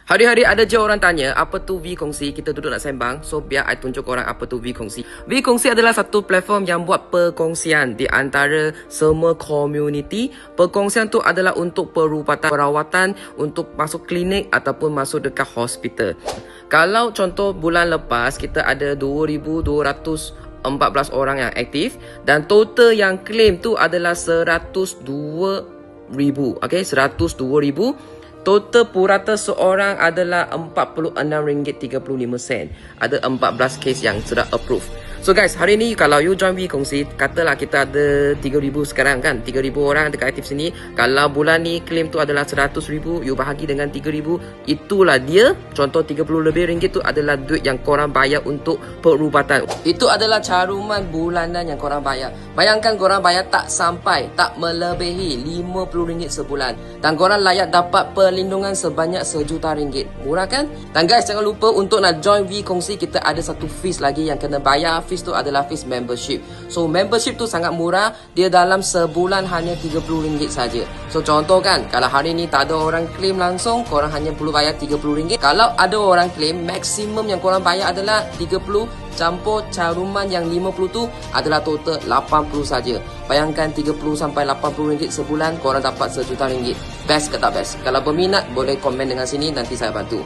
Hari-hari ada je orang tanya, apa tu V Kongsi? Kita duduk nak sembang. So, biar I tunjuk korang apa tu V Kongsi. V Kongsi adalah satu platform yang buat perkongsian di antara semua community. Perkongsian tu adalah untuk perubatan, perawatan, untuk masuk klinik ataupun masuk dekat hospital. Kalau contoh bulan lepas, kita ada 2,214 orang yang aktif dan total yang claim tu adalah 102,000. Okay, 102,000. Total purata seorang adalah RM46.35. Ada 14 kes yang sudah approve. So guys, hari ni kalau you join V Kongsi, katalah kita ada 3,000 sekarang kan, 3,000 orang dekat aktif sini. Kalau bulan ni claim tu adalah 100,000, you bahagi dengan 3,000, itulah dia. Contoh 30 lebih ringgit tu adalah duit yang korang bayar untuk perubatan. Itu adalah caruman bulanan yang korang bayar. Bayangkan korang bayar tak sampai, tak melebihi RM50 sebulan. Dan korang layak dapat perlindungan sebanyak RM1,000,000. Murah kan? Dan guys, jangan lupa untuk nak join V Kongsi, kita ada satu fees lagi yang kena bayar. Fees tu adalah fees membership. So membership tu sangat murah. Dia dalam sebulan hanya RM30 saja. So contoh kan, kalau hari ni tak ada orang claim langsung, korang hanya perlu bayar RM30. Kalau ada orang claim, maksimum yang korang bayar adalah 30 campur caruman yang 50 tu adalah total 80 saja. Bayangkan 30 sampai RM80 sebulan, korang dapat RM1,000,000. Best ke tak best? Kalau berminat, boleh komen dengan sini, nanti saya bantu.